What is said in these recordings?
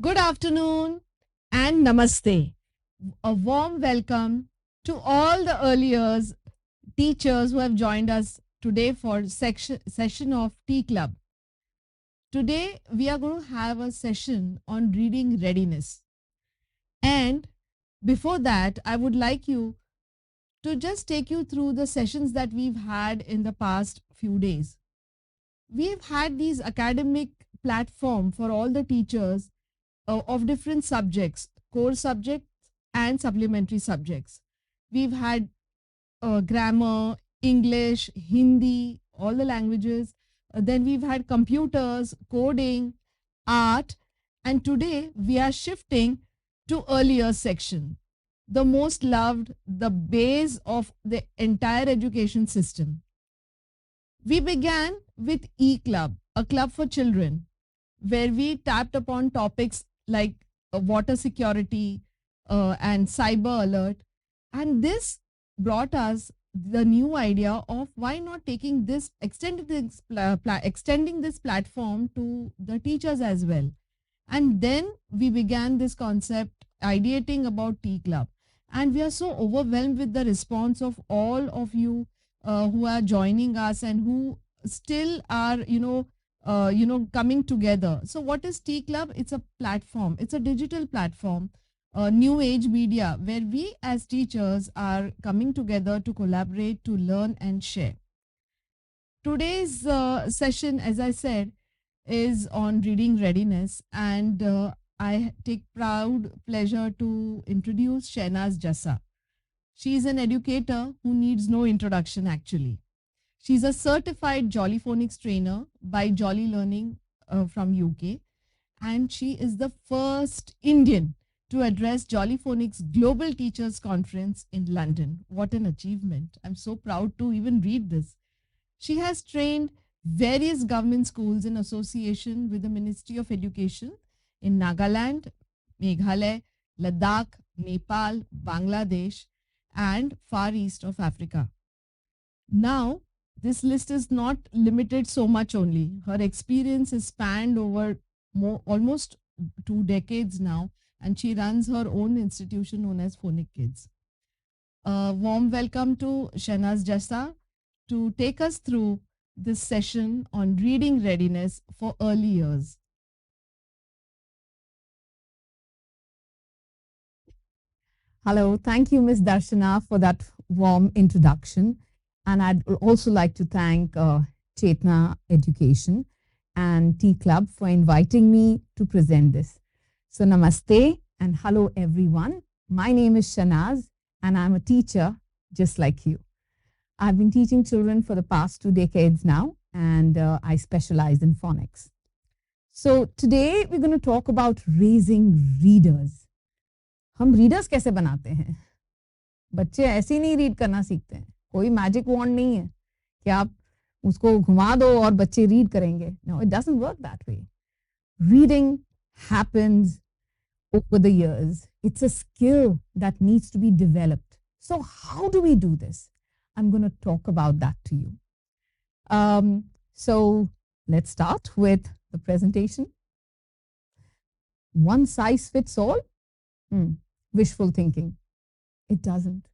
Good afternoon and namaste. A warm welcome to all the early years teachers who have joined us today for session of Tea Club. Today we are going to have a session on reading readiness. And before that, I would like you to just take you through the sessions that we've had in the past few days. We've had these academic platform for all the teachers of different subjects, core subjects and supplementary subjects. We've had grammar, English, Hindi, all the languages. Then we've had computers, coding, art, and today we are shifting to earlier section, the most loved, the base of the entire education system. We began with E-Club, a club for children, where we tapped upon topics like water security and cyber alert. And this brought us the new idea of why not taking this, extending this platform to the teachers as well. And then we began this concept, ideating about Tea Club. And we are so overwhelmed with the response of all of you who are joining us and who still are, coming together. So what is Tea Club? It's a platform. It's a digital platform, new age media, where we as teachers are coming together to collaborate, to learn and share. Today's session, as I said, is on reading readiness, and I take proud pleasure to introduce Shainaz Jussa. She is an educator who needs no introduction actually. She's a certified Jolly Phonics trainer by Jolly Learning from UK, and she is the first Indian to address Jolly Phonics Global Teachers Conference in London. What an achievement. I'm so proud to even read this. She has trained various government schools in association with the Ministry of Education in Nagaland, Meghalaya, Ladakh, Nepal, Bangladesh, and far east of Africa. Now, this list is not limited so much only. Her experience is spanned over almost 2 decades now, and she runs her own institution known as Phonic Kids. A warm welcome to Shainaz Jussa to take us through this session on reading readiness for early years. Hello, thank you, Ms. Darshana, for that warm introduction. And I'd also like to thank Chetana Education and Tea Club for inviting me to present this. So, namaste and hello, everyone. My name is Shainaz, and I'm a teacher just like you. I've been teaching children for the past 2 decades now, and I specialize in phonics. So, today we're going to talk about raising readers. हम readers कैसे बनाते हैं? बच्चे ऐसे ही नहीं read करना सीखते हैं. कोई मैजिक वॉन्ड नहीं है कि आप उसको घुमा दो और बच्चे रीड करेंगे. No, it doesn't work that way. Reading happens over the years. It's a skill that needs to be developed. So how do we do this? I'm going to talk about that to you. So let's start with the presentation. One size fits all? Wishful thinking. It doesn't.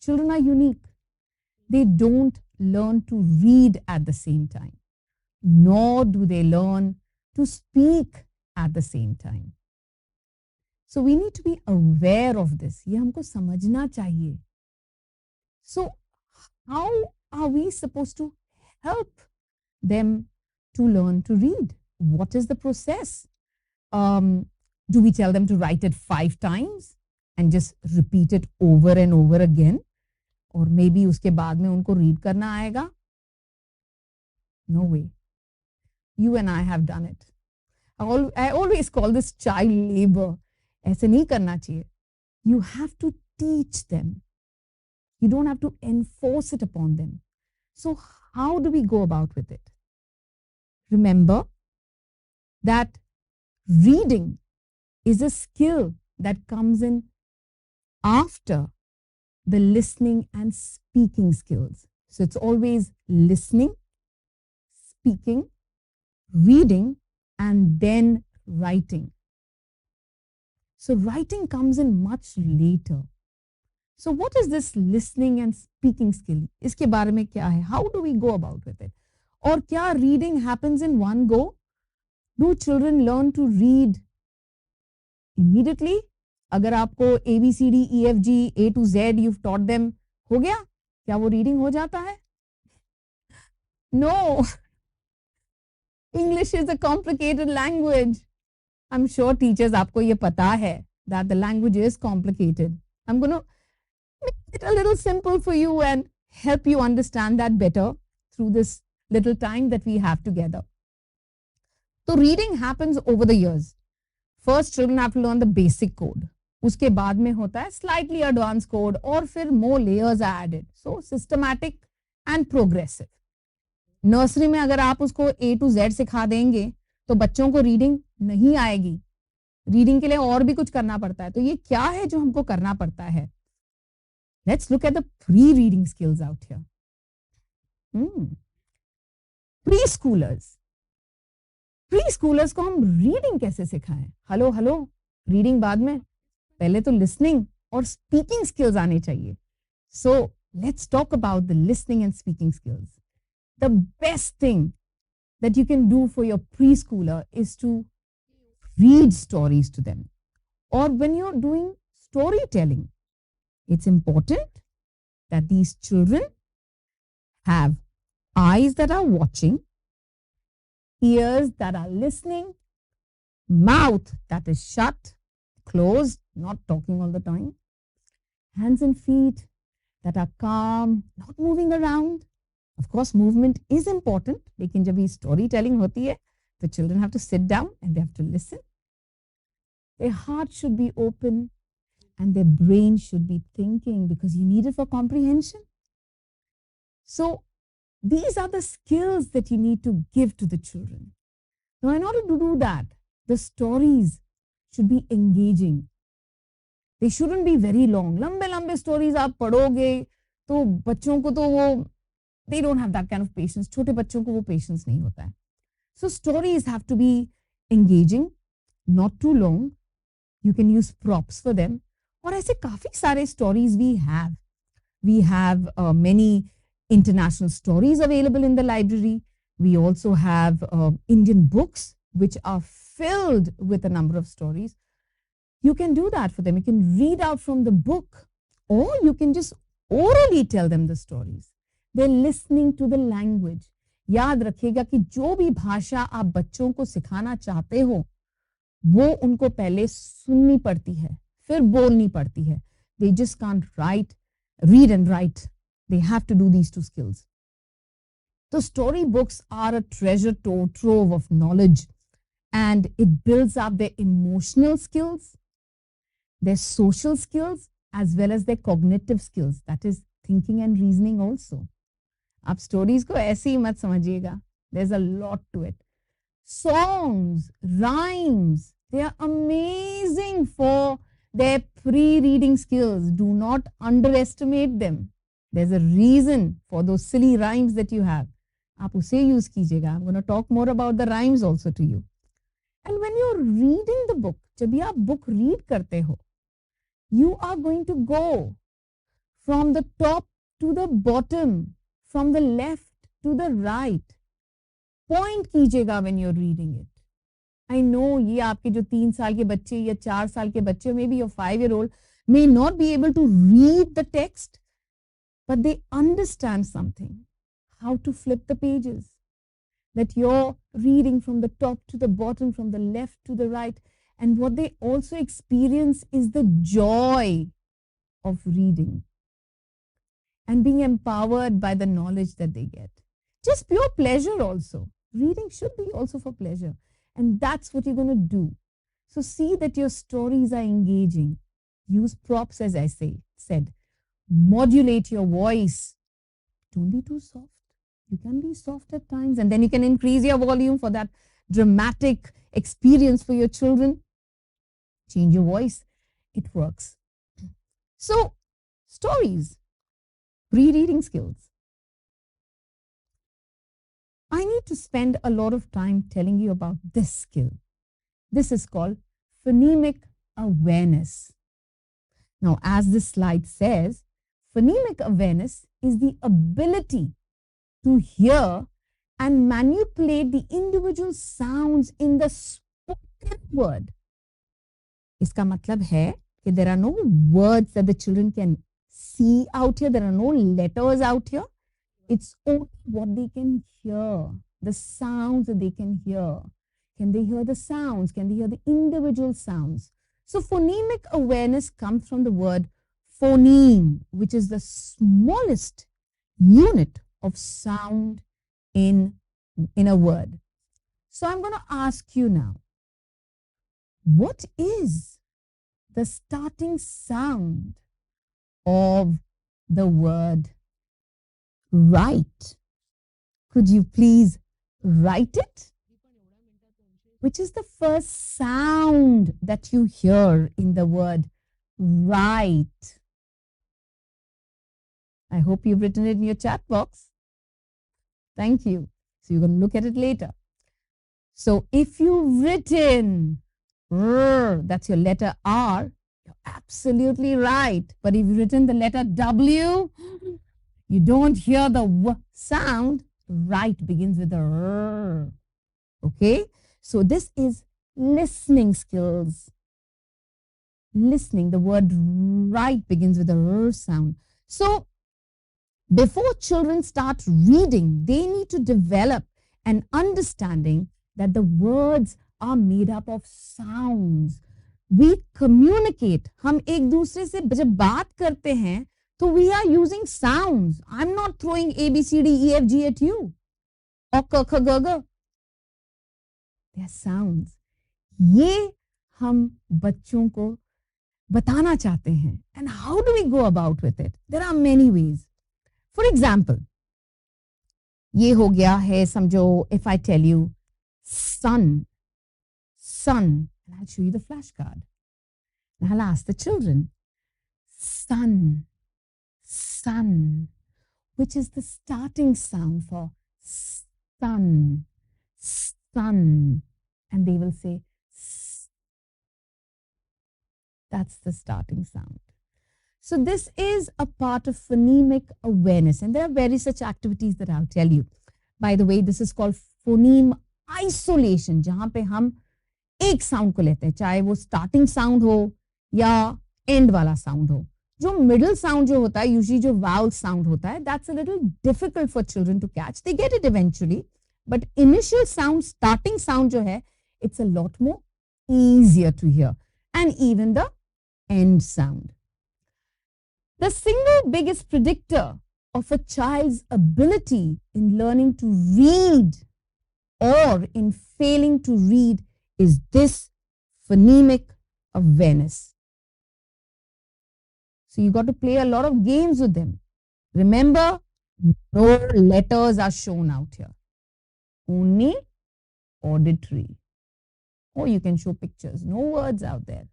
Children are unique. They don't learn to read at the same time, nor do they learn to speak at the same time. So we need to be aware of this. ये हमको समझना चाहिए. So how are we supposed to help them to learn to read? What is the process? Do we tell them to write it 5 times and just repeat it over and over again? Or maybe उसके बाद में उनको read करना आएगा? No way. You and I have done it. I always call this child labor. ऐसे नहीं करना चाहिए. You have to teach them. You don't have to enforce it upon them. So how do we go about with it? Remember that reading is a skill that comes in after the listening and speaking skills. So it's always listening, speaking, reading, and then writing. So writing comes in much later. So what is this listening and speaking skill? इसके बारे में क्या है? How do we go about with it? और क्या reading happens in one go? Do children learn to read immediately? अगर आपको A B C D E F G A to Z you've taught them हो गया? क्या वो reading हो जाता है? No. English is a complicated language. I'm sure teachers आपको ये पता है that the language is complicated. I'm going to make it a little simple for you and help you understand that better through this little time that we have together. So reading happens over the years. First children have to learn the basic code. उसके बाद में होता है slightly advanced code और फिर more layers are added. So systematic and progressive. Nursery में अगर आप उसको A to Z सिखा देंगे तो बच्चों को रीडिंग नहीं आएगी. रीडिंग के लिए और भी कुछ करना पड़ता है. तो ये क्या है जो हमको करना पड़ता है? Let's look at the pre-reading skills out here. Preschoolers को हम रीडिंग कैसे सिखाएं? हेलो रीडिंग बाद में, पहले तो लिसनिंग और स्पीकिंग स्किल्स आने चाहिए. So let's talk about the listening and speaking skills. The best thing that you can do for your preschooler is to read stories to them. Or when you're doing storytelling, it's important that these children have eyes that are watching, ears that are listening, mouth that is shut, closed, not talking all the time, hands and feet that are calm, not moving around. Of course, movement is important, लेकिन जब ये storytelling होती है, the children have to sit down and they have to listen. Their heart should be open and their brain should be thinking because you need it for comprehension. So these are the skills that you need to give to the children. Now, in order to do that, the stories should be engaging. They shouldn't be very long. लंबे stories आप पढ़ोगे तो बच्चों को तो वो they don't have that kind of patience. छोटे बच्चों को वो patience नहीं होता है. So stories have to be engaging, not too long. You can use props for them. और ऐसे काफी सारे stories we have. We have many international stories available in the library. We also have Indian books which are filled with a number of stories. You can do that for them. You can read out from the book or you can just orally tell them the stories. They're listening to the language. याद रखिएगा कि जो भी भाषा आप बच्चों को सिखाना चाहते हो वो उनको पहले सुननी पड़ती है फिर बोलनी पड़ती है. They just can't read and write. They have to do these two skills. So story books are a treasure trove of knowledge and it builds up their emotional skills, their social skills as well as their cognitive skills, that is thinking and reasoning also. आप stories को ऐसे ही मत समझिएगा. There's a lot to it. Songs, rhymes, they are amazing for their pre-reading skills. Do not underestimate them. There's a reason for those silly rhymes that you have. आप उसे use कीजिएगा. I'm going to talk more about the rhymes also to you. And when you're reading the book, जब भी आप book read करते हो, you are going to go from the top to the bottom, from the left to the right. Point कीजिएगा when you're reading it. I know ये आपके जो 3 साल के बच्चे या 4 साल के बच्चे, maybe your 5-year-old may not be able to read the text, but they understand something, how to flip the pages, that you're reading from the top to the bottom, from the left to the right. And what they also experience is the joy of reading and being empowered by the knowledge that they get. Just pure pleasure also. Reading should be also for pleasure. And that's what you're going to do. So see that your stories are engaging. Use props, as I said. Modulate your voice. Don't be too soft. You can be soft at times. And then you can increase your volume for that dramatic experience for your children. Change your voice. It works. So, stories. Pre-reading skills. I need to spend a lot of time telling you about this skill. This is called phonemic awareness. Now, as this slide says, phonemic awareness is the ability to hear and manipulate the individual sounds in the spoken word. इसका मतलब है कि there are no words that the children can see out here. There are no letters out here. It's only what they can hear, the sounds that they can hear. Can they hear the sounds? Can they hear the individual sounds? So phonemic awareness comes from the word phoneme, which is the smallest unit of sound in a word. So I'm going to ask you now, what is the starting sound of the word right? Could you please write it? Which is the first sound that you hear in the word right? I hope you've written it in your chat box. Thank you. So you're going to look at it later. So if you've written R, that's your letter R, you're absolutely right. But if you've written the letter W, you don't hear the W sound. Right begins with a R. Okay? So this is listening skills. Listening, the word right begins with a R sound. So before children start reading, they need to develop an understanding that the words are made up of sounds. We communicate. हम एक दूसरे से जब बात करते हैं, तो we are using sounds. I'm not throwing A, B, C, D, E, F, G at you. Or K, K, G, G. They are sounds. ये हम बच्चों को बताना चाहते हैं. And how do we go about with it? There are many ways. For example, ये हो गया है, समझो, if I tell you sun, sun, and I'll show you the flashcard. And I'll ask the children, sun, sun, which is the starting sound for sun, sun, and they will say, that's the starting sound. So this is a part of phonemic awareness, and there are various such activities that I'll tell you. By the way, this is called phoneme isolation, जहाँ पे हम एक sound को लेते हैं, चाहे वो starting sound हो या एंड वाला साउंड हो. जो मिडिल साउंड जो होता है, यूजुअली जो वाउल साउंड होता है, that's a little difficult for children to catch. They get it eventually, but initial sound, starting sound जो है, it's a lot more easier to hear, and even the end sound. The single biggest predictor of a child's ability in learning to read or in failing to read is this phonemic awareness. So you got to play a lot of games with them. Remember, no letters are shown out here. Only auditory. Or you can show pictures. No words out there.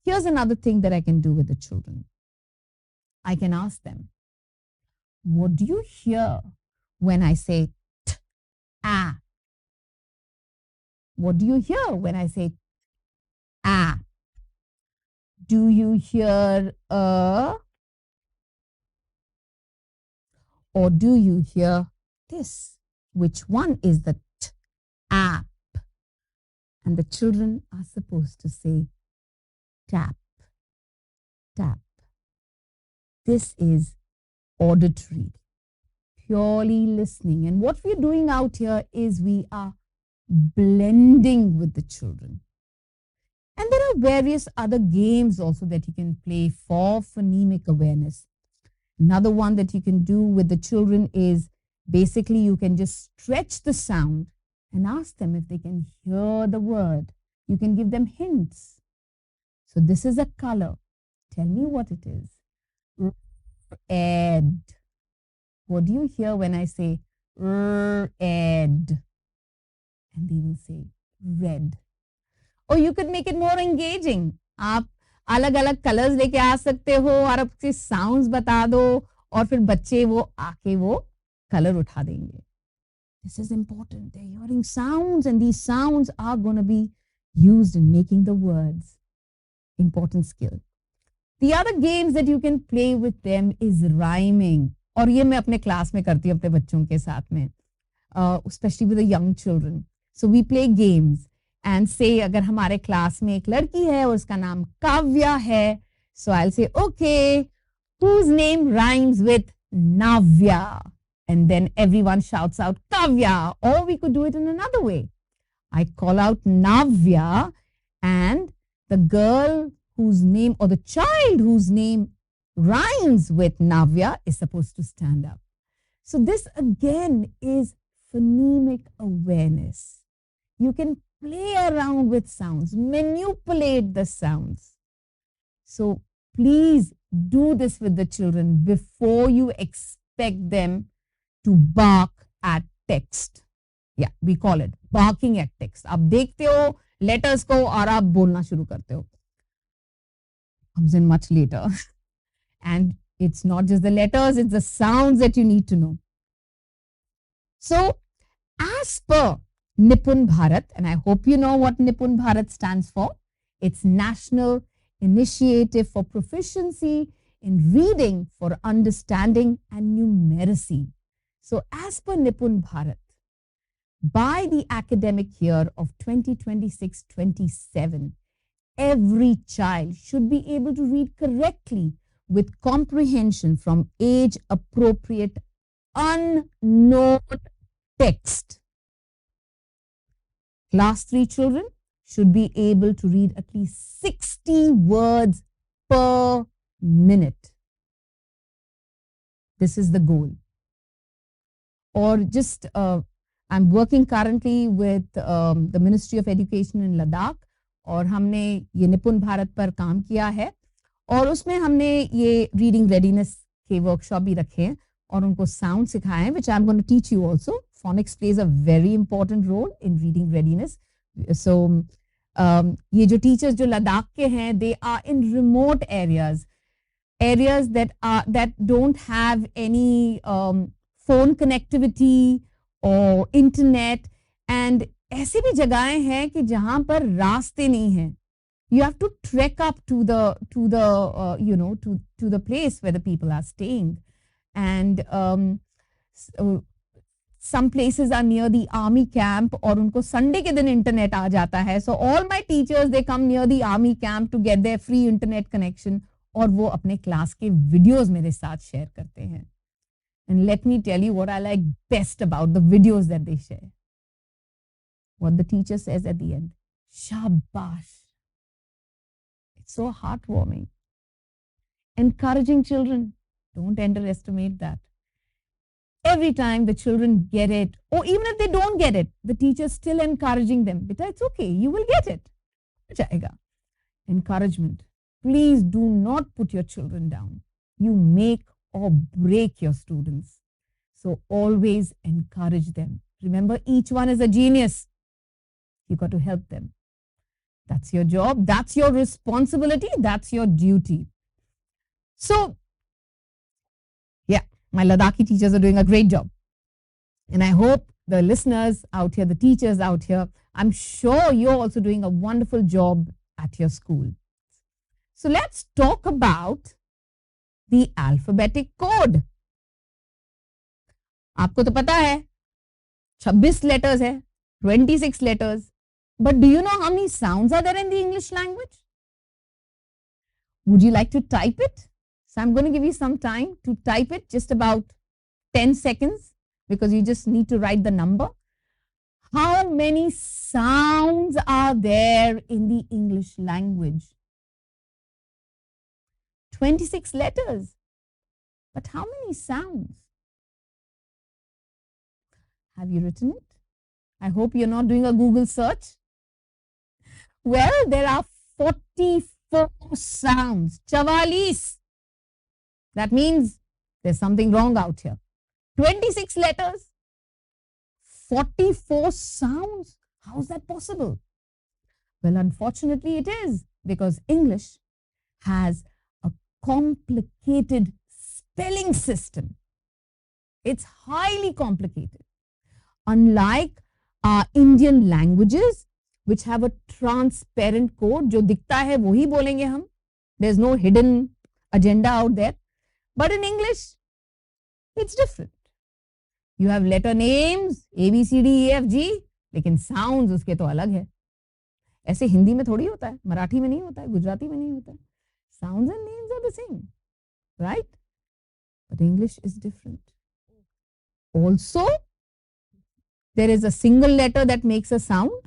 Here's another thing that I can do with the children. I can ask them, what do you hear when I say t, ah? What do you hear when I say ah? Do you hear a? Or do you hear this? Which one is the t, ah? And the children are supposed to say tap, tap. This is auditory, purely listening. And what we're doing out here is we are blending with the children. And there are various other games also that you can play for phonemic awareness. Another one that you can do with the children is basically you can just stretch the sound and ask them if they can hear the word. You can give them hints. So this is a color. Tell me what it is. Red. What do you hear when I say red? And they will say red. Or you could make it more engaging. आप अलग-अलग colours लेके आ सकते हो और आपके sounds बता दो और फिर बच्चे वो आके वो कलर उठा देंगे. This is important. They're hearing sounds and these sounds are going to be used in making the words. important skill. The other games that you can play with them is rhyming. और ये मैं अपने class में करती हूँ अपने बच्चों के साथ में, especially with the young children. So we play games and say अगर हमारे क्लास में एक लड़की है और उसका नाम काव्या है, so I'll say, okay, whose name rhymes with Navya? And then everyone shouts out Kavya. Or we could do it in another way. I call out Navya, and the girl whose name or the child whose name rhymes with Navya is supposed to stand up. So this again is phonemic awareness. You can play around with sounds, manipulate the sounds. So please do this with the children before you expect them to bark at text. Yeah, we call it barking at text. आप देखते हो letters को और आप बोलना शुरू करते हो. Comes in much later. And it's not just the letters, it's the sounds that you need to know. So, as per Nipun Bharat, and I hope you know what Nipun Bharat stands for, it's National Initiative for Proficiency in Reading for Understanding and Numeracy. So, as per Nipun Bharat, by the academic year of 2026-27, every child should be able to read correctly with comprehension from age-appropriate unknown text. Class 3 children should be able to read at least 60 words per minute. This is the goal. Or just, I'm working currently with the Ministry of Education in Ladakh, और हमने ये निपुण भारत पर काम किया है, और उसमें हमने ये रीडिंग रेडीनेस के वर्कशॉप भी रखे हैं और उनको साउंड सिखाए हैं, which I'm going to teach you also. Phonics plays a very important role in reading readiness. So ये जो टीचर्स जो लद्दाख के हैं, they are in remote areas that don't have any phone connectivity or internet, and ऐसी भी जगहें हैं कि जहां पर रास्ते नहीं हैं. You have to trek up to the place where the people are staying, and some places are near the army camp, और उनको संडे के दिन इंटरनेट आ जाता है. So all my teachers, they come near the army camp to get their free internet connection, और वो अपने class के वीडियोस मेरे साथ शेयर करते हैं. And let me tell you what I like best about the videos that they share. What the teacher says at the end, Shabash. It's so heartwarming. Encouraging children, don't underestimate that. Every time the children get it, or even if they don't get it, the teacher still encouraging them. Beta, it's okay, you will get it. Jayega. Encouragement. Please do not put your children down. You make or break your students. So always encourage them. Remember, each one is a genius. You got to help them. That's your job. That's your responsibility. That's your duty. So, yeah, my Ladakhi teachers are doing a great job. And I hope the listeners out here, the teachers out here, I'm sure you're also doing a wonderful job at your school. So let's talk about the alphabetic code. आपको तो पता है 26 letters है, 26 letters. But do you know how many sounds are there in the English language? Would you like to type it? So I'm going to give you some time to type it, just about 10 seconds, because you just need to write the number. How many sounds are there in the English language? 26 letters. But how many sounds? Have you written it? I hope you're not doing a Google search. Well, there are 44 sounds. Chavalis. That means there's something wrong out here. 26 letters, 44 sounds. How is that possible? Well, unfortunately it is, because English has a complicated spelling system. It's highly complicated. Unlike our Indian languages, which have a transparent code, जो दिखता है वो ही बोलेंगे हम. There's no hidden agenda out there. But in English, it's different. You have letter names, A, B, C, D, E, F, G, लेकिन sounds उसके तो अलग है. ऐसे हिंदी में थोड़ी होता है, मराठी में नहीं होता है, गुजराती में नहीं होता है. Sounds and names are the same, right? But English is different. Also, there is a single letter that makes a sound.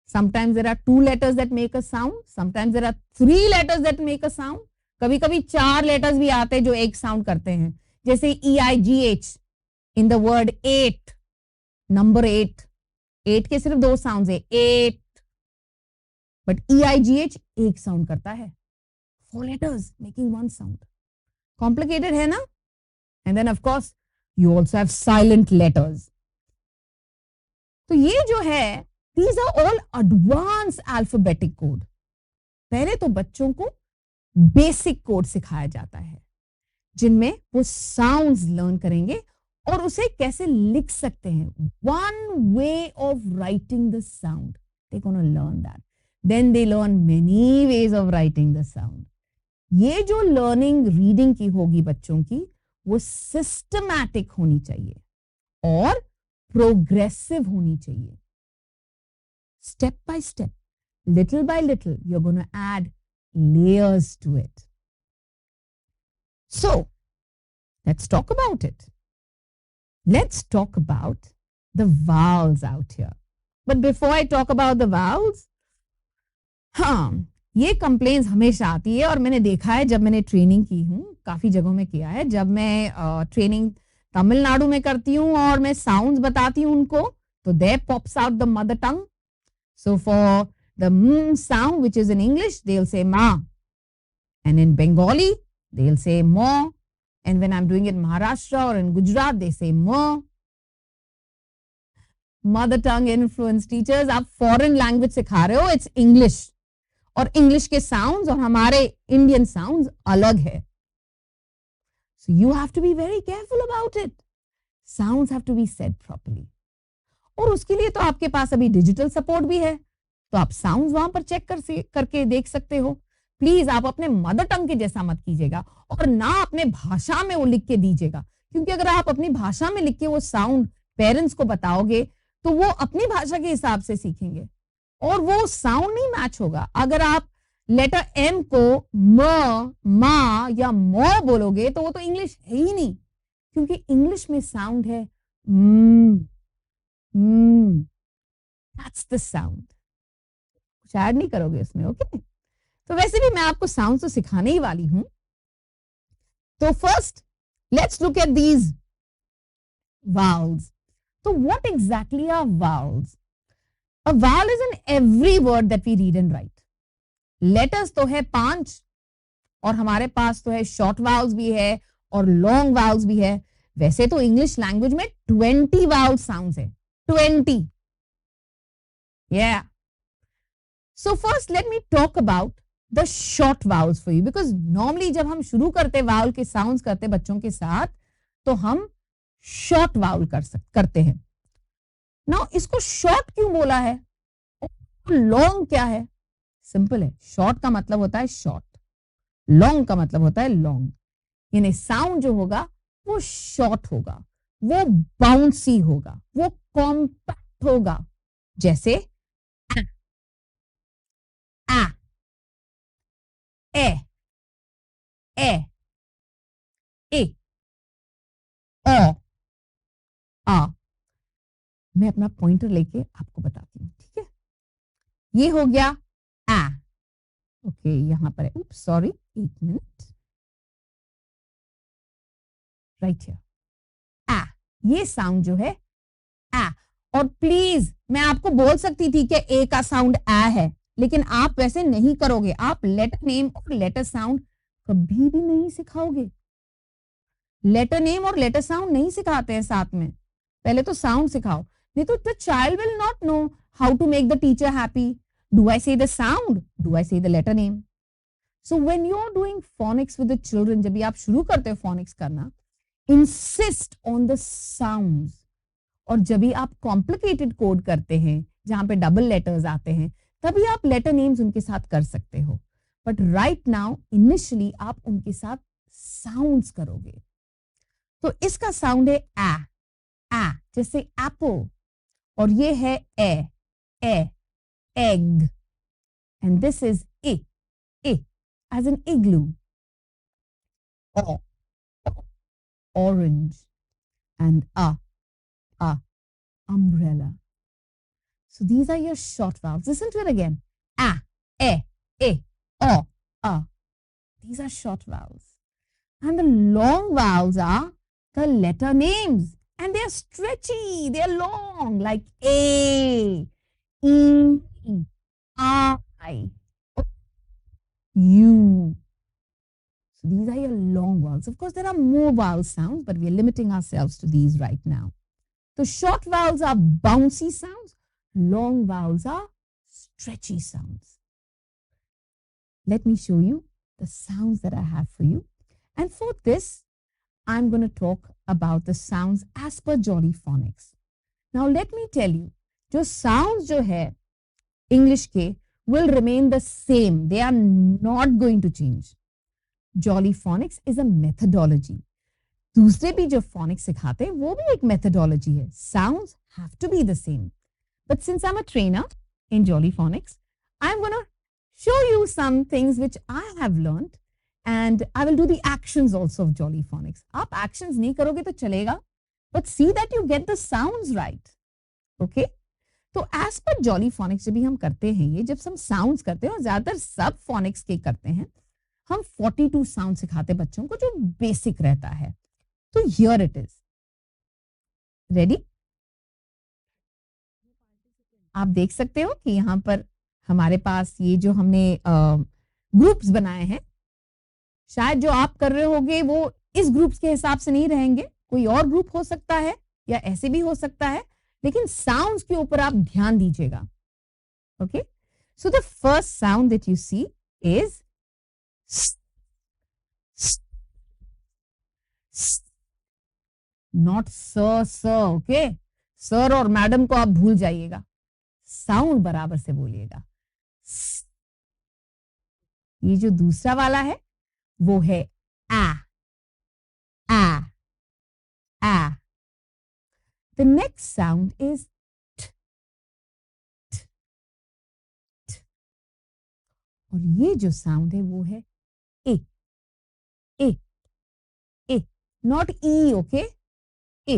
Sometimes there are two letters that make a sound. Sometimes there are three letters that make a sound. कभी कभी 4 letters भी आते हैं जो एक sound करते हैं. जैसे EIGH in the word 8, number 8. 8 के सिर्फ 2 sounds है. 8. But EIGH एक sound करता है. 4 letters making one sound. Complicated है ना? And then of course you also have silent letters. तो ये जो है, these are all advanced alphabetic code. पहले तो बच्चों को बेसिक कोड सिखाया जाता है, जिनमें वो साउंड्स लर्न करेंगे और उसे कैसे लिख सकते हैं. One way of writing the sound. They're going to learn that. Then they learn many ways of writing the sound. ये जो लर्निंग रीडिंग की होगी बच्चों की, वो सिस्टमैटिक होनी चाहिए और प्रोग्रेसिव होनी चाहिए. Step by step, little by little, you're going to add layers to it. So, let's talk about it. Let's talk about the vowels out here. But before I talk about the vowels, ये complaints हमेशा आती है और मैंने देखा है जब मैंने ट्रेनिंग की हूँ, काफी जगहों में किया है. जब मैं ट्रेनिंग तमिलनाडु में करती हूँ और मैं साउंड्स बताती हूँ उनको, तो there pops out the mother tongue. So for the sound, which is in English, they'll say ma. And in Bengali, they'll say mo. And when I'm doing it in Maharashtra or in Gujarat, they say mo. Mother tongue influence teachers, आप foreign language सिखा रहे हो, it's English. और English के sounds और हमारे Indian sounds अलग है. So you have to be very careful about it. Sounds have to be said properly. और उसके लिए तो आपके पास अभी डिजिटल सपोर्ट भी है, तो आप साउंड्स वहां पर चेक करके देख सकते हो. प्लीज आप अपने मदर टंग के जैसा मत कीजिएगा और ना अपने भाषा में वो लिख के दीजिएगा, क्योंकि अगर आप अपनी भाषा में लिख के वो साउंड पेरेंट्स को बताओगे तो वो अपनी भाषा के हिसाब से सीखेंगे और वो साउंड नहीं मैच होगा. अगर आप लेटर एम को म, मा या मो बोलोगे तो वो तो इंग्लिश है ही नहीं, क्योंकि इंग्लिश में साउंड है दैट्स द साउंड. कुछ ऐड नहीं करोगे उसमें, ओके? तो वैसे भी मैं आपको साउंड तो सिखाने ही वाली हूं. तो first let's look at these vowels. तो what exactly are vowels? A vowel is in every word that we read and write. Letters तो है 5 और हमारे पास तो है short vowels भी है और long vowels भी है. वैसे तो इंग्लिश लैंग्वेज में 20 vowel sounds है. 20. Yeah. So first let me talk about the short vowels for you, because normally जब हम शुरू करते vowel के sounds करते बच्चों के साथ तो हम short vowel करते हैं. Now इसको short क्यों बोला है? long क्या है? सिंपल है. short का मतलब होता है short, long का मतलब होता है long. यानी साउंड जो होगा वो short होगा, वो bouncy होगा, वो compact होगा. जैसे आ, ए, ए, ओ, आ. मैं अपना पॉइंटर लेके आपको बताती हूँ, ठीक है? ये हो गया आ. ओके, यहां पर है. Oops, sorry, 1 minute. Right here. Ah. ये साउंड जो है आ. और प्लीज मैं आपको बोल सकती थी कि ए का साउंड आ है, लेकिन आप वैसे नहीं करोगे. आप लेटर नेम और लेटर साउंड कभी भी नहीं सिखाओगे. लेटर नेम और लेटर साउंड नहीं सिखाते हैं साथ में. पहले तो साउंड सिखाओ, नहीं तो the child will not know how to make the teacher happy. Do I say the sound? Do I say the letter name? So when you're doing phonics with the children, जब भी आप शुरू करते हो phonics करना, insist on the sounds. और जब भी आप complicated code करते हैं, जहां पे डबल लेटर्स आते हैं, तभी आप लेटर नेम्स उनके साथ कर सकते हो, बट राइट नाउ इनिशियली आप उनके साथ साउंड्स करोगे। तो इसका साउंड है आ जैसे एप्पल, और ये है ए egg, and this is I as an igloo, o orange, and a umbrella. So these are your short vowels. Listen to it again. A, I, o, These are short vowels. And the long vowels are the letter names. And they are stretchy. They are long, like A, E, I, U. So these are your long vowels. Of course, there are more vowel sounds, but we are limiting ourselves to these right now. The short vowels are bouncy sounds. Long vowels are stretchy sounds. Let me show you the sounds that I have for you. And for this, I'm going to talk about the sounds as per Jolly Phonics. Now, let me tell you, जो sounds जो है English के will remain the same. They are not going to change. Jolly Phonics is a methodology. दूसरे भी जो phonics सिखाते हैं वो भी एक methodology है. Sounds have to be the same. But since I'm a trainer in Jolly Phonics, I'm going to show you some things which I have learned, and I will do the actions also of Jolly Phonics. आप actions नहीं करोगे तो चलेगा, but see that you get the sounds right. Okay? तो as per Jolly Phonics जब भी हम करते हैं ये, जब हम sounds करते हैं और ज़्यादातर सब phonics के करते हैं, हम 42 sounds सिखाते बच्चों को जो basic रहता है. तो here it is. Ready? आप देख सकते हो कि यहाँ पर हमारे पास ये जो हमने ग्रुप्स बनाए हैं, शायद जो आप कर रहे होगे वो इस ग्रुप्स के हिसाब से नहीं रहेंगे, कोई और ग्रुप हो सकता है या ऐसे भी हो सकता है, लेकिन साउंड्स के ऊपर आप ध्यान दीजिएगा. Okay, so the first sound that you see is not sir. Okay, sir और मैडम को आप भूल जाइएगा, साउंड बराबर से बोलिएगा. ये जो दूसरा वाला है वो है आ. The next sound is t. और ये जो साउंड है वो है ए. Not E, okay? A.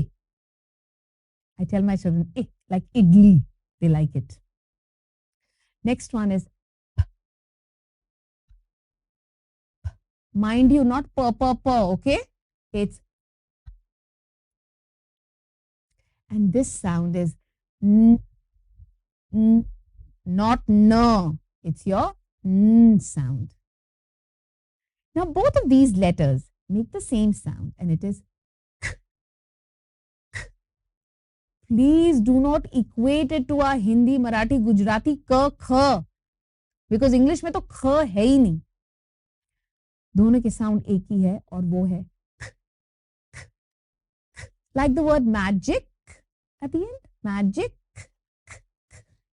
I tell my children A, like idli. They like it. Next one is P. Mind you, not p, okay? It's and this sound is n, not n. It's your n sound. Now both of these letters make the same sound and it is k. Please do not equate it to our Hindi, Marathi, Gujarati k, kh, because English में तो ख है ही नहीं. दोनों के sound एक ही है और वो है like the word magic at the end. Magic.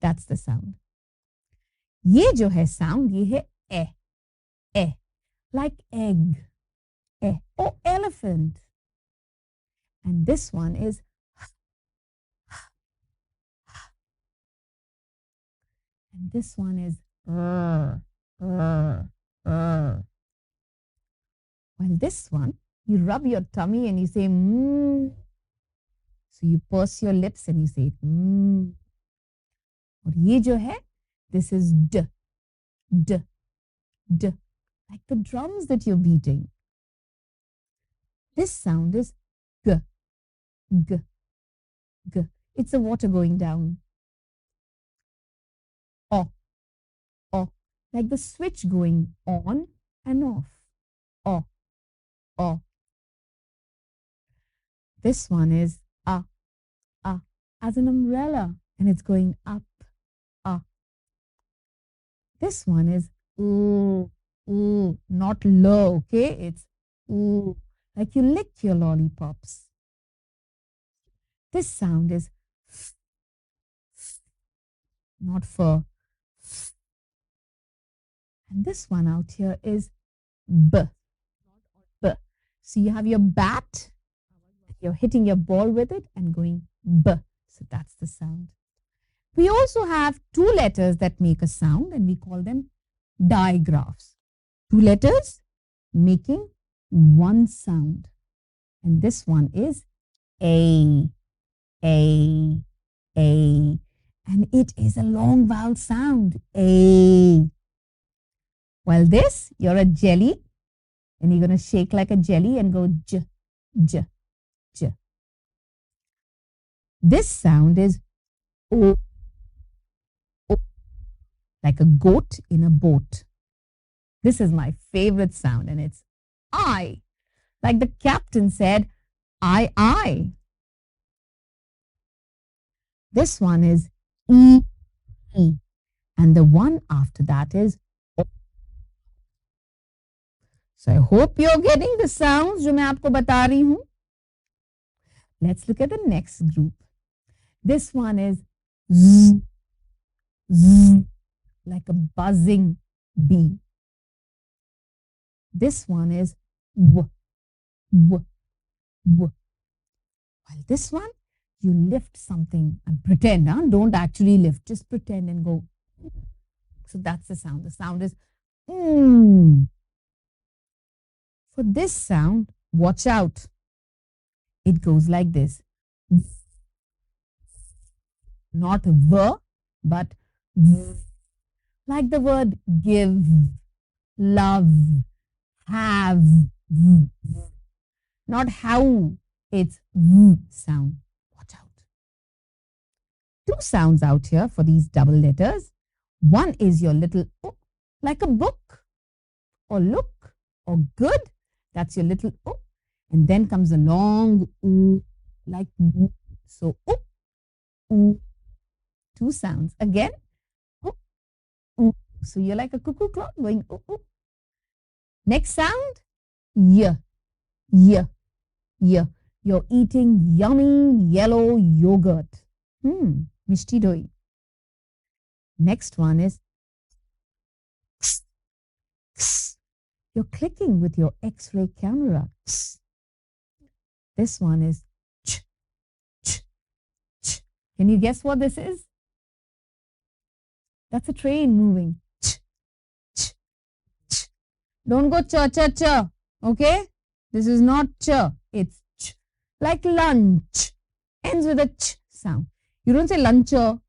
That's the sound. ये जो है sound ये है ए. Like egg. Oh, elephant. And this one is and this one is while this one you rub your tummy and you say mm. So you purse your lips and you say mm. और ये जो है this is d, like the drums that you're beating. This sound is g. It's the water going down. O, like the switch going on and off. O. This one is a, as an umbrella, and it's going up. This one is not low, okay? It's like you lick your lollipops. This sound is not fur. And this one out here is B. B. So you have your bat, you're hitting your ball with it and going B. So that's the sound. We also have two letters that make a sound and we call them digraphs. Two letters making one sound. And this one is A, A, A. And it is a long vowel sound. A. While this, you're a jelly and you're going to shake like a jelly and go J, J, J. This sound is O, O, like a goat in a boat. This is my favorite sound and it's I. Like the captain said, I. This one is E, E. And the one after that is O. So I hope you're getting the sounds जो मैं आपको बता रही हूँ. Let's look at the next group. This one is Z, Z, like a buzzing bee. This one is W, W, W. While this one, you lift something and pretend, huh? Don't actually lift, just pretend and go. So that's the sound. The sound is mm. For this sound, watch out. It goes like this. Not V, but V. Like the word give, love, have. V. Not how, it's V sound. Watch out. Two sounds out here for these double letters. One is your little O, like a book, or look, or good. That's your little O. And then comes a long U, like U. So U, U. Two sounds. Again, U, U. So you're like a cuckoo clock going U, U. Next sound, Y, Y, Y. You're eating yummy yellow yogurt. Mishti doi. Next one is X, X. You're clicking with your X-ray camera. X. This one is Ch, Ch, Ch. Can you guess what this is? That's a train moving. Ch, Ch, Ch. Don't go cha, cha, cha. Okay? This is not cha. It's ch. Like lunch. Ends with a ch sound. You don't say luncher.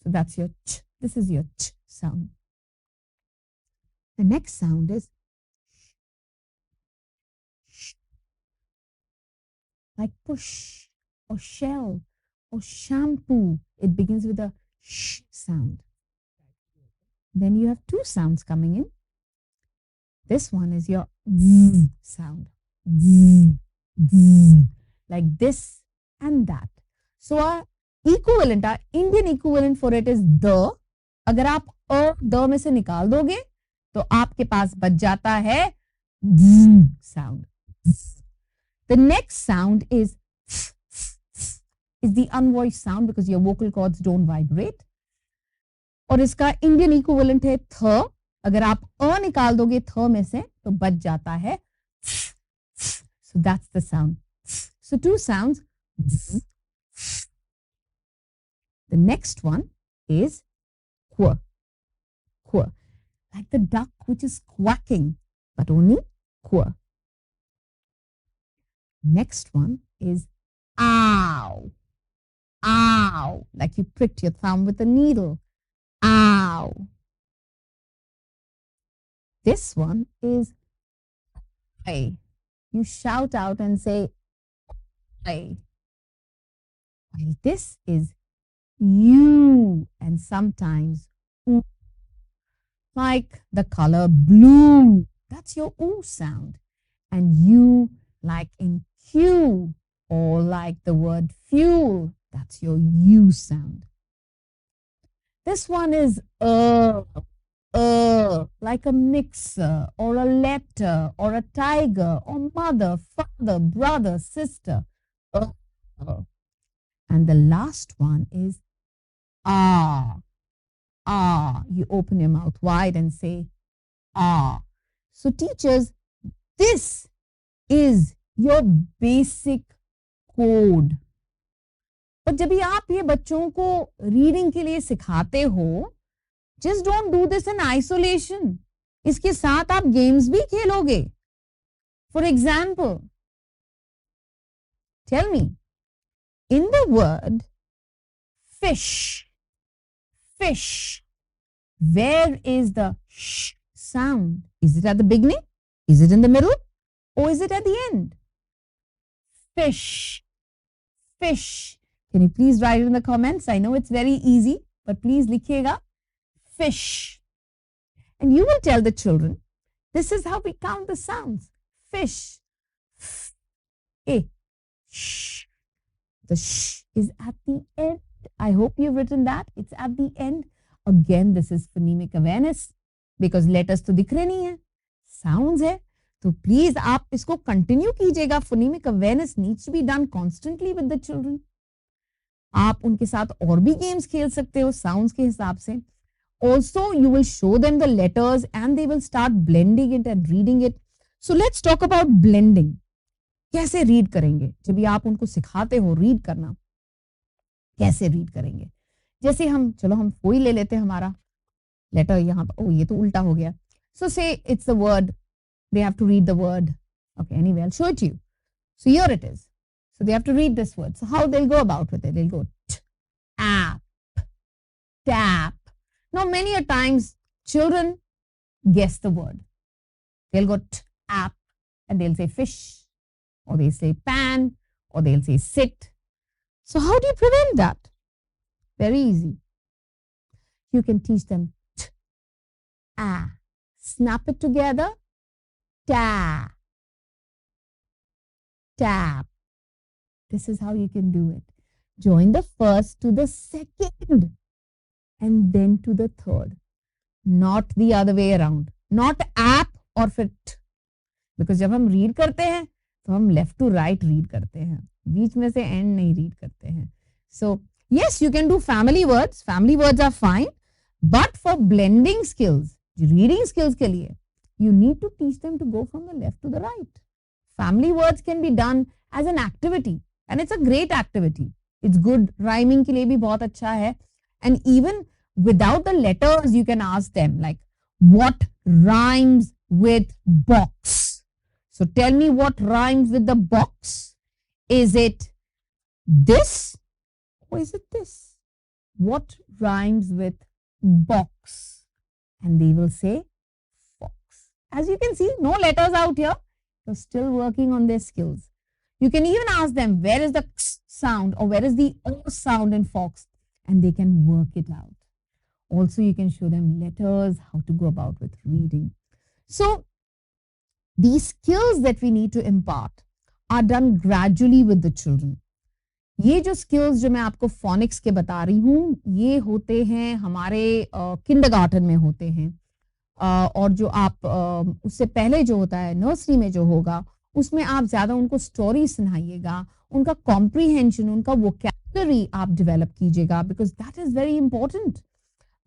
So that's your ch. This is your ch sound. The next sound is sh. Like push or shell or shampoo. It begins with a sh sound. Then you have two sounds coming in. This one is your z sound. Z, z, like this and that. So our equivalent, our Indian equivalent for it is the. अगर आप अ the में से निकाल दोगे तो आपके पास बच जाता है z sound. The next sound is the unvoiced sound because your vocal cords don't vibrate. और इसका इंडियन इक्विवेलेंट है थ. अगर आप अ निकाल दोगे थ में से तो बच जाता है. So that's the sound. So two sounds. The next one is qu, qu, like the duck which is quacking, but only qu. Next one is ow, ow, like you pricked your thumb with a needle. Ow. This one is I. You shout out and say I. While this is you and sometimes oo. Like the color blue. That's your oo sound. And you like in Q or like the word fuel. That's your U sound. This one is like a mixer or a letter or a tiger or mother, father, brother, sister. And the last one is ah. Ah. You open your mouth wide and say ah. So teachers, this is your basic code. और जब भी आप ये बच्चों को reading के लिए सिखाते हो, just don't do this in isolation. इसके साथ आप गेम्स भी खेलोगे. For example, tell me, in the word fish, where is the sh sound? Is it at the beginning? Is it in the middle? Or is it at the end? Fish. Can you please write it in the comments? I know it's very easy, but please likhiyega. Fish. And you will tell the children, this is how we count the sounds. Fish. A. Sh. The sh is at the end. I hope you've written that. It's at the end. Again, this is phonemic awareness because letters तो दिख रहे नहीं है, sounds है. तो please आप इसको continue कीजिएगा. Phonemic awareness needs to be done constantly with the children. आप उनके साथ और भी games खेल सकते हो sounds के हिसाब से. Also, you will show them the letters and they will start blending it and reading it. So let's talk about blending. कैसे रीड करेंगे जब भी आप उनको सिखाते हो रीड करना, कैसे रीड करेंगे? जैसे हम चलो हम कोई ले लेते हैं हमारा लेटर यहाँ पर. ओ ये तो उल्टा हो गया. So say it's the word. They have to read the word. Okay, anyway, I'll show it to you. So here it is. So they have to read this word. So how they'll go about with it? They'll go t, app, tap. Now many a times children guess the word. They'll go t, app, and they'll say fish, or they'll say pan, or they'll say sit. So how do you prevent that? Very easy. You can teach them t, ah, snap it together, ta, tap. This is how you can do it. Join the first to the second and then to the third. Not the other way around. Not app or fit. Because जब हम read करते हैं तो हम left to right read करते हैं. बीच में से end नहीं read करते हैं. So yes, you can do family words. Family words are fine. But for blending skills, reading skills के लिए, you need to teach them to go from the left to the right. Family words can be done as an activity. And it's a great activity. It's good. Rhyming के लिए भी बहुत अच्छा है. And even without the letters, you can ask them like, what rhymes with box? So tell me what rhymes with the box. Is it this or is it this? What rhymes with box? And they will say fox. As you can see, no letters out here. They're still working on their skills. You can even ask them, where is the x sound or where is the o sound in fox? And they can work it out. Also, you can show them letters, how to go about with reading. So, these skills that we need to impart are done gradually with the children. ये जो skills जो मैं आपको phonics के बता रही हूँ, ये होते हैं हमारे kindergarten में होते हैं. और जो आप उससे पहले जो होता है नर्सरी में जो होगा उसमें आप ज्यादा उनको स्टोरी सुनाइएगा, उनका कॉम्प्रीहेंशन, उनका वोकैबुलरी आप डेवलप कीजिएगा because that is very important.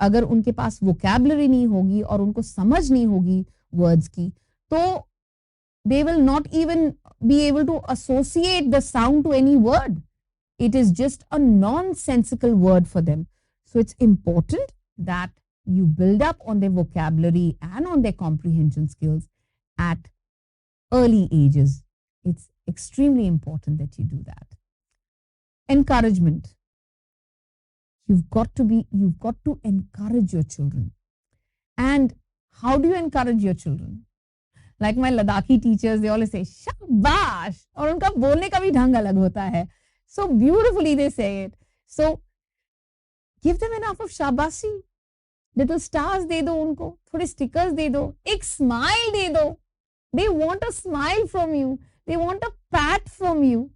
अगर उनके पास वोकैबुलरी नहीं होगी और उनको समझ नहीं होगी वर्ड्स की तो they will not even be able to associate the sound to any word. It is just a nonsensical word for them. So it's important that you build up on their vocabulary and on their comprehension skills at early ages. It's extremely important that you do that. Encouragement. You've got to encourage your children. And how do you encourage your children? Like my Ladakhi teachers, they always say, Shabash! और उनका बोलने का भी ढंग अलग होता है. So beautifully they say it. So give them enough of shabashi. Little stars दे दो उनको, थोड़े stickers दे दो, एक smile दे दो. They want a smile from you. They want a pat from you.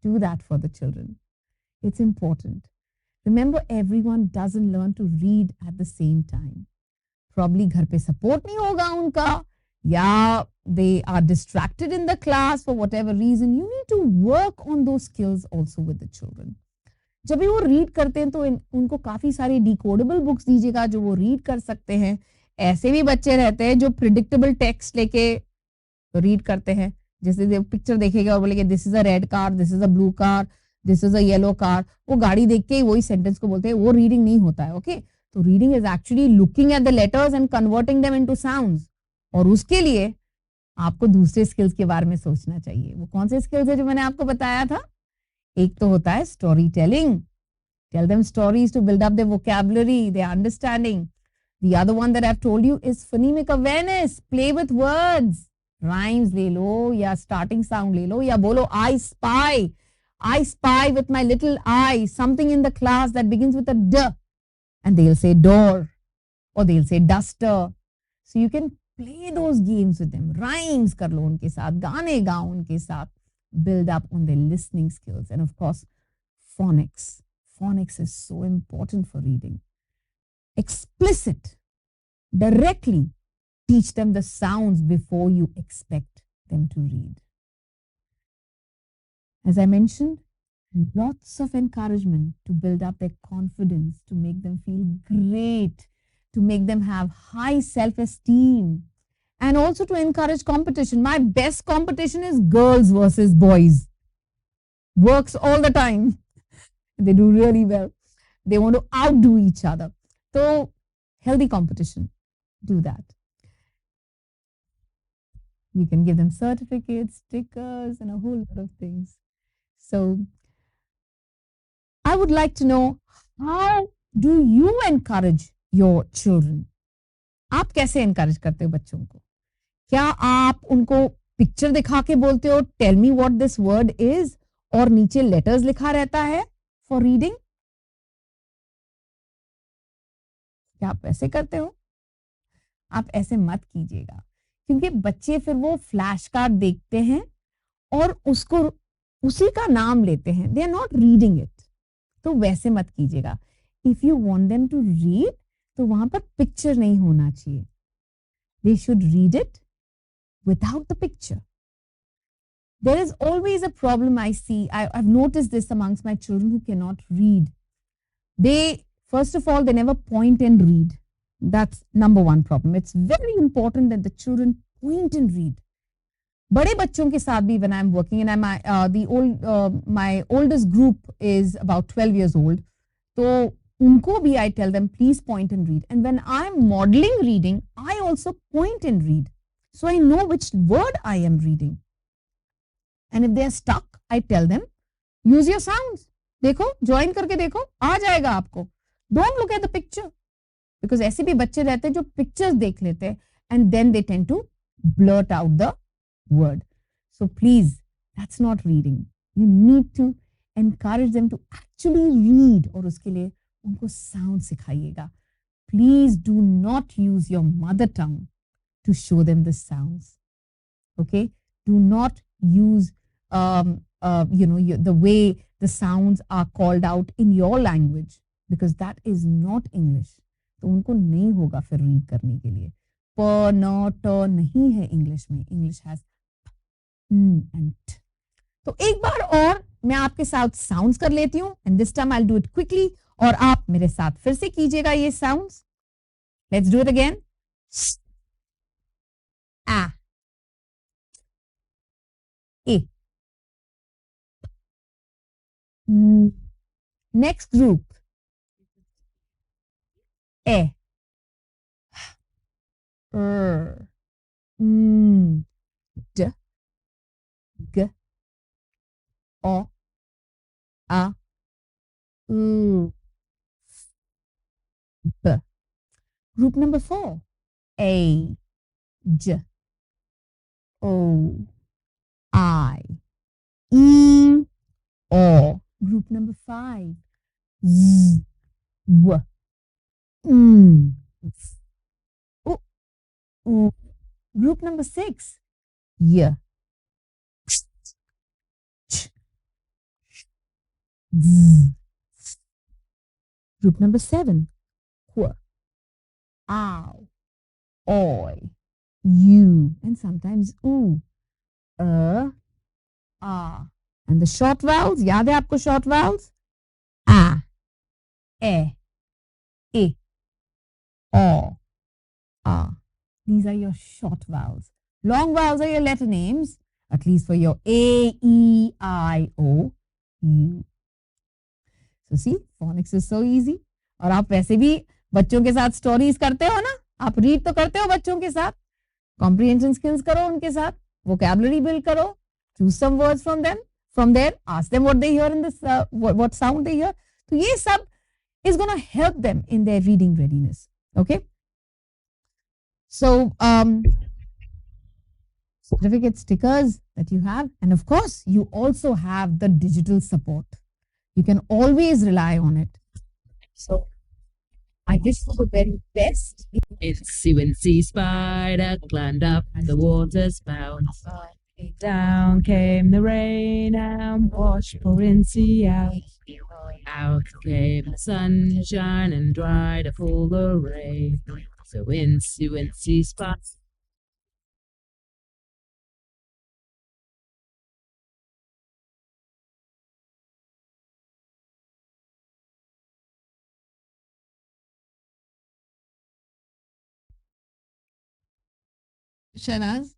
Do that for the children. It's important. Remember, everyone doesn't learn to read at the same time. Probably घर पे support नहीं होगा उनका. Yeah, they are distracted in the class for whatever reason. You need to work on those skills also with the children. जब भी वो read करते हैं तो उनको काफी सारी decodable books दीजिएगा जो वो read कर सकते हैं. ऐसे भी बच्चे रहते हैं जो प्रिडिक्टेबल टेक्स्ट लेके रीड करते हैं, जैसे पिक्चर देखेगा और बोलेगा this is a red car, this is a blue car, this is a yellow car, वो गाड़ी देख के वही सेंटेंस को बोलते हैं, वो रीडिंग नहीं होता है. ओके, तो reading is actually looking at the letters and converting them into sounds. और उसके लिए आपको दूसरे स्किल्स के बारे में सोचना चाहिए. वो कौन से स्किल्स है जो मैंने आपको बताया था? एक तो होता है story telling. Tell them stories to build up their vocabulary, their understanding. The other one that I've told you is phonemic awareness. Play with words. Rhymes ले लो या starting sound ले लो या बोलो I spy. I spy with my little eye something in the class that begins with a D. And they'll say door or they'll say duster. So you can play those games with them. Rhymes कर लो उनके साथ, गाने गाओ उनके साथ. Build up on their listening skills. And of course, phonics. Phonics is so important for reading. Explicit, directly teach them the sounds before you expect them to read. As I mentioned, lots of encouragement to build up their confidence, to make them feel great, to make them have high self-esteem, and also to encourage competition. My best competition is girls versus boys. Works all the time. They do really well. They want to outdo each other. So, healthy competition. Do that. You can give them certificates, stickers, and a whole lot of things. So, I would like to know, how do you encourage your children? आप कैसे encourage करते हो बच्चों को? क्या आप उनको picture दिखा के बोलते हो tell me what this word is और नीचे letters लिखा रहता है for reading? क्या आप ऐसे करते हो? आप ऐसे मत कीजिएगा, क्योंकि बच्चे फिर वो फ्लैश कार्ड देखते हैं और उसको उसी का नाम लेते हैं. They are not reading it. तो वैसे मत कीजिएगा. If you want them to read, तो वहां पर पिक्चर नहीं होना चाहिए. They should read it without the picture. There is always a problem I see. I've noticed this amongst my children who cannot read. They, first of all, they never point and read. That's number one problem. It's very important that the children point and read. बड़े बच्चों के साथ भी when I'm working and my oldest group is about 12 years old. तो उनको भी I tell them please point and read. And when I'm modeling reading, I also point and read. So I know which word I am reading. And if they are stuck, I tell them, use your sounds. देखो, join करके देखो, आ जाएगा आपको. Don't look at the picture. Because ऐसे भी बच्चे रहते हैं जो pictures देख लेते हैं and then they tend to blurt out the word. So please, that's not reading. You need to encourage them to actually read और उसके लिए उनको sound सिखाइएगा. Please do not use your mother tongue to show them the sounds. Okay? Do not use, the way the sounds are called out in your language, because that is not English. तो उनको नहीं होगा फिर read करने के लिए. प, न, ट नहीं है English में. English has and t. तो एक बार और मैं आपके साथ sounds कर लेती हूँ, and this time I'll do it quickly, और आप मेरे साथ फिर से कीजिएगा ये sounds. Let's do it again. A, E. Next group. E, R, D, G, O, A, U, B. Group number 4. A, J, O, I, E, O. Group number 5. Z, W, F, O, U. Group number 6. Y, Ch, Z. Group number 7. Qu, Ow, Oi, U, and sometimes U. A. And the short vowels, याद है आपको short vowels? A, E, I, O, Ah. These are your short vowels. Long vowels are your letter names, at least for your A, E, I, O, U. So see, phonics is so easy. और आप वैसे भी बच्चों के साथ stories करते हो ना, आप रीड तो करते हो बच्चों के साथ, कॉम्प्रिहेंशन स्किल्स करो उनके साथ, vocabulary build करो, choose some words from there, ask them what they hear in this, what sound they hear. तो ये सब is going to help them in their reading readiness. Okay. So, certificate stickers that you have, and of course, you also have the digital support. You can always rely on it. So, I wish you the very best. Itsy spider climbed up the water spout. Down came the rain and washed poor Incy out. Out came the sunshine and dried a full array. So Incy spider. Shainaz,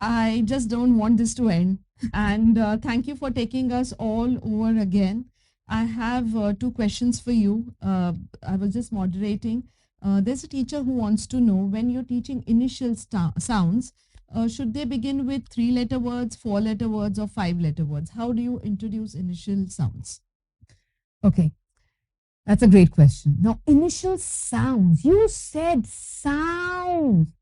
I just don't want this to end. And thank you for taking us all over again. I have two questions for you. I was just moderating. There's a teacher who wants to know, when you're teaching initial sounds, should they begin with 3-letter words, 4-letter words, or 5-letter words? How do you introduce initial sounds? Okay, that's a great question. Now, initial sounds. You said sounds.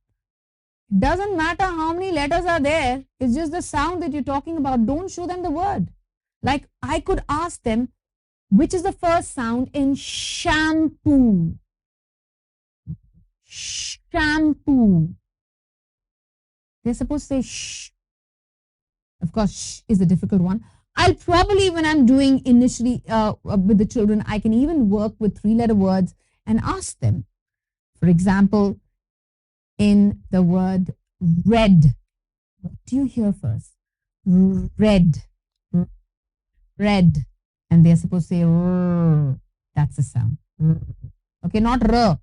Doesn't matter how many letters are there. It's just the sound that you're talking about. Don't show them the word. Like, I could ask them, which is the first sound in shampoo? Shampoo. They're supposed to say shh. Of course, shh is a difficult one. I'll probably, when I'm doing initially with the children, I can even work with 3-letter words and ask them. For example, in the word red, what do you hear first? Red. Red. And they're supposed to say r. That's the sound. Okay, not r.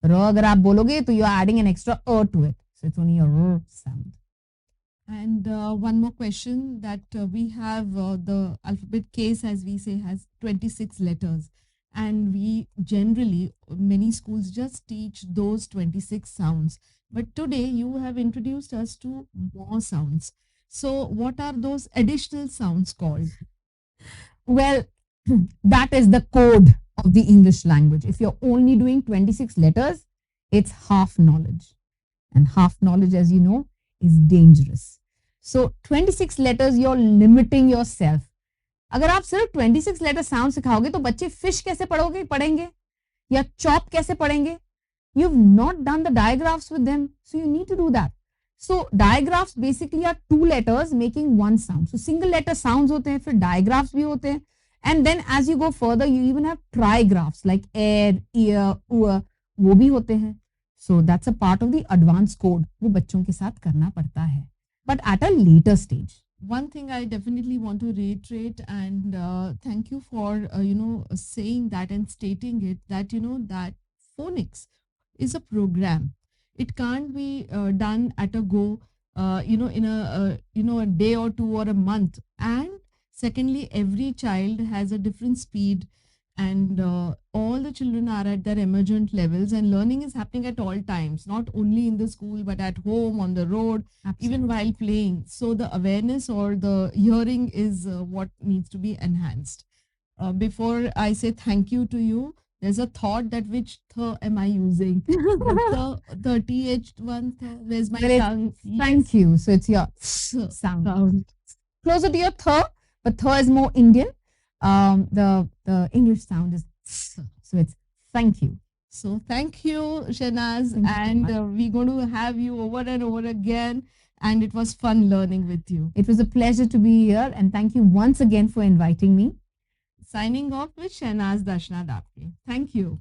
R agar aap bologe, to you're adding an extra to it. So it's only a r sound. And one more question, that we have the alphabet case, as we say, has 26 letters. And we generally, many schools just teach those 26 sounds. But today you have introduced us to more sounds. So what are those additional sounds called? Well, that is the code of the English language. If you're only doing 26 letters, it's half knowledge. And half knowledge, as you know, is dangerous. So 26 letters, you're limiting yourself. अगर आप सिर्फ 26 letter sound सिखाओगे तो बच्चे fish कैसे पढ़ेंगे या chop कैसे पढ़ेंगे? You've not done the digraphs with them, so you need to do that. So digraphs basically are 2 letters making one sound. So single letter sounds होते हैं, फिर digraphs भी होते हैं, and then as you go further, you even have trigraphs like air, ear, ur, वो भी होते हैं. So that's a part of the advanced code. वो बच्चों के साथ करना पड़ता है, but at a later stage. One thing I definitely want to reiterate, and thank you for saying that and stating it, that that phonics is a program. It can't be done at a go, in a day or two or a month. And secondly, every child has a different speed, and all the children are at their emergent levels, and learning is happening at all times, not only in the school but at home, on the road, even while playing. So the awareness or the hearing is what needs to be enhanced. Before I say thank you to you, there's a thought that which th am I using? The th one, where's my tongue? Thank you. So it's your sound. Closer to your th, but th is more Indian. The English sound is so it's thank you. So thank you, Shainaz, and we're going to have you over and over again. And it was fun learning with you. It was a pleasure to be here, and thank you once again for inviting me. Signing off with Shainaz Dashna Dapke. Thank you.